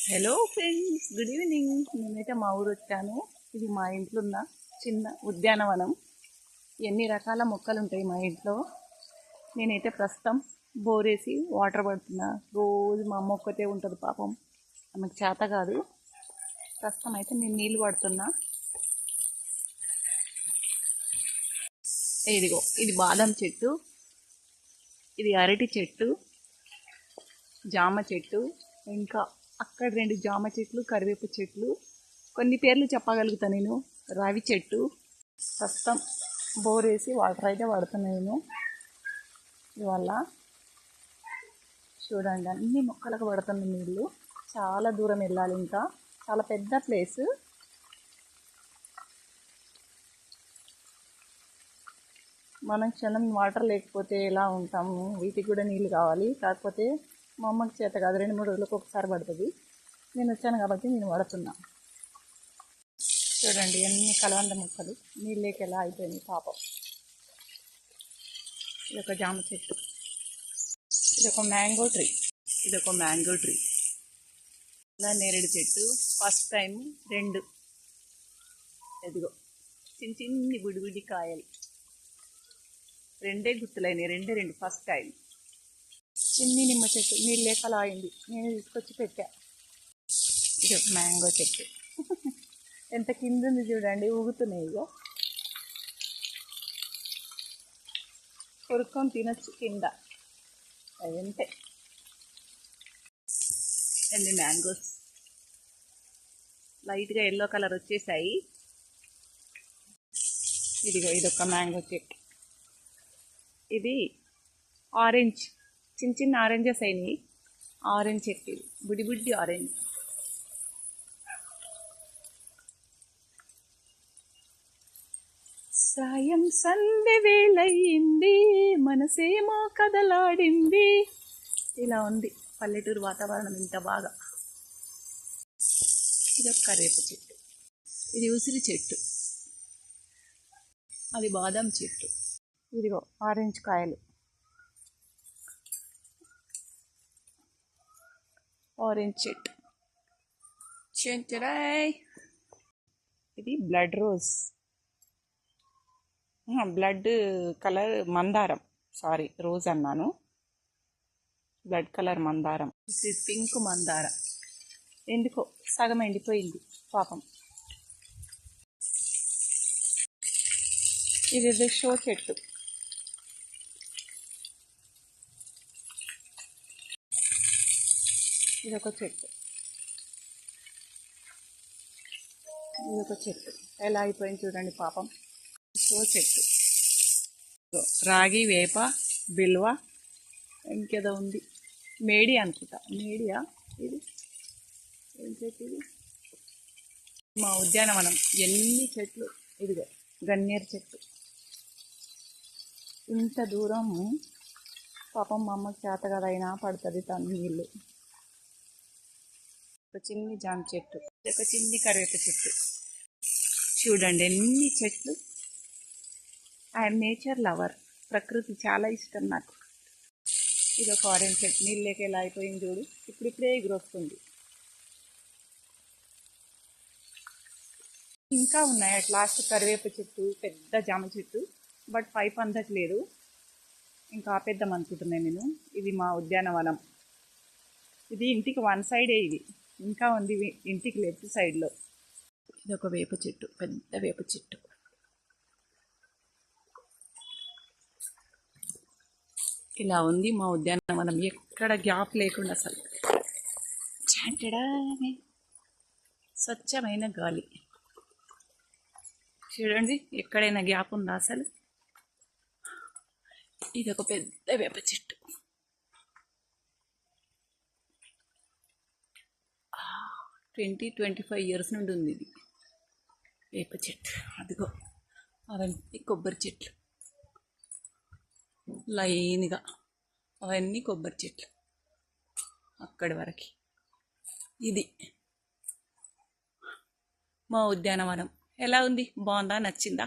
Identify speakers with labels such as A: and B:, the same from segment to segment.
A: Hello friends, good evening. నేనైతే మా ఊరు వచ్చాను. ఇది మా ఇంట్లో ఉన్న చిన్న ఉద్యానవనం. ఎన్ని రకాల మొక్కలు ఉంటాయి మా ఇంట్లో. నేనైతే ప్రస్తుతం బోరేసి వాటర్ పడుతున్నా. రోజు మా అమ్మ ఒక్కతే ఉంటుంది పాపం, ఆమెకు చేత కాదు. ప్రస్తుతం అయితే నేను నీళ్ళు పడుతున్నా. ఇదిగో, ఇది బాదం చెట్టు, ఇది అరటి చెట్టు, జామ చెట్టు, ఇంకా అక్కడ 2 జామ చెట్లు, కరివేపు చెట్లు. కొన్ని పేర్లు చెప్పగలుగుతా నేను. రావి చెట్టు. ప్రస్తుతం బోర్ వేసి వాటర్ అయితే పడుతున్నాను నేను ఇవాళ. చూడండి, అన్ని మొక్కలకు పడుతున్న నీళ్ళు. చాలా దూరం వెళ్ళాలి, ఇంకా చాలా పెద్ద ప్లేస్. మనం క్షణం వాటర్ లేకపోతే ఎలా ఉంటాము? వీటికి కూడా నీళ్ళు కావాలి. కాకపోతే మా అమ్మకి చేత కాదు, 2-3 రోజులకు ఒకసారి పడుతుంది. నేను వచ్చాను కాబట్టి నేను పడుతున్నా. చూడండి, ఎన్ని కలవంద మొక్కలు నీళ్ళకి ఎలా అయిపోయినాయి పాపం. ఇదొక జామ చెట్టు, ఇదొక మ్యాంగో ట్రీ, ఇదొక మ్యాంగో ట్రీ. ఇలా నేరేడు చెట్టు. ఫస్ట్ టైం 2, ఎదిగో చిన్న చిన్ని బుడి బుడి కాయలు. 2 గుర్తులైనాయి, 2 ఫస్ట్ టైం. చిన్ని నిమ్మ చెట్టు నీళ్ళు లేక అలా అయింది, నేను తీసుకొచ్చి పెట్టా. ఇది ఒక మ్యాంగో చెట్టు. ఎంత కింద ఉంది చూడండి, ఊగుతున్నాయి. ఇగో కొరుక్కొని తినొచ్చు కింద, అదంతే. ఎన్ని మ్యాంగోస్ లైట్గా ఎల్లో కలర్ వచ్చేసాయి. ఇదిగో, ఇదొక మ్యాంగో చెట్టు. ఇది ఆరెంజ్, చిన్న చిన్న ఆరెంజెస్ అయినాయి. ఆరెంజ్ చెట్టు, ఇది బుడి బుడ్డి ఆరెంజ్. సాయం సందె వేళయింది, మనసేమో కదలాడింది. ఇలా ఉంది పల్లెటూరు వాతావరణం ఇంత బాగా. ఇది ఒక కరివేపు చెట్టు, ఇది ఉసిరి చెట్టు, అది బాదం చెట్టు. ఇదిగో ఆరెంజ్ కాయలు, ఆరెంజ్ చెట్టు. చెంచరాయ్. ఇది బ్లడ్ రోజ్, బ్లడ్ కలర్ మందారం. సారీ, రోజ్ అన్నాను. బ్లడ్ కలర్ మందారం. ఇది పింక్ మందారం. ఎందుకో సగం ఎండిపోయింది పాపం. ఇది షో చెట్టు. ఇదొక చెట్టు, ఇదొక చెట్టు. ఎలా అయిపోయింది చూడండి పాపం. షో చెట్టు. రాగి, వేప, బిల్వ, ఇంకేదో ఉంది, మేడి అనుకుంటా. మేడియా ఇది? ఏం చెట్టు ఇది? మా ఉద్యానవనం ఎన్ని చెట్లు. ఇదిగో గన్నేరు చెట్టు. ఇంత దూరం పాపం మా అమ్మకి చేత కదైనా పడుతుంది తను నీళ్ళు. ఒక చిన్ని జామ చెట్టు, ఒక చిన్ని కరివేప చెట్టు. చూడండి ఎన్ని చెట్లు. ఐఎమ్ నేచర్ లవర్, ప్రకృతి చాలా ఇష్టం నాకు. ఇది ఒక ఆరెంజ్ చెట్టు, నీళ్ళకి ఎలా అయిపోయింది చూడు. ఇప్పుడిప్పుడే ఎగురొస్తుంది. ఇంకా ఉన్నాయి అట్ లాస్ట్ కరివేప చెట్టు, పెద్ద జామ చెట్టు. బట్ పైప్ అందట్లేదు, ఇంకా ఆపేద్దాం అనుకుంటున్నాను నేను. ఇది మా ఉద్యానవనం. ఇది ఇంటికి 1 సైడే, ఇది ఇంకా ఉంది ఇంటికి లెఫ్ట్ సైడ్లో. ఇది ఒక వేప చెట్టు, పెద్ద వేప చెట్టు. ఇలా ఉంది మా ఉద్యానవనం, ఎక్కడ గ్యాప్ లేకుండా. అసలు స్వచ్ఛమైన గాలి. చూడండి, ఎక్కడైనా గ్యాప్ ఉందా అసలు? ఇది ఒక పెద్ద వేప చెట్టు. 20-25 ఇయర్స్ నుండి ఉంది ఇది వేప చెట్టు. అదిగో అవన్నీ కొబ్బరి చెట్లు, లైన్గా అవన్నీ కొబ్బరి చెట్లు అక్కడి వరకు. ఇది మా ఉద్యానవనం. ఎలా ఉంది? బాగుందా? నచ్చిందా?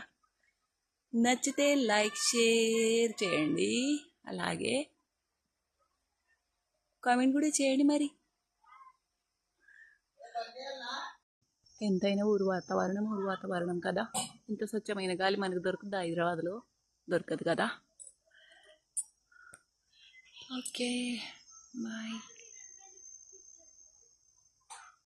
A: నచ్చితే లైక్, షేర్ చేయండి. అలాగే కామెంట్ కూడా చేయండి మరి. ఎంతైనా ఊరు వాతావరణం కదా. ఇంత స్వచ్ఛమైన గాలి మనకు దొరుకుతుంది హైదరాబాద్లో, దొరకదు కదా. Okay bye.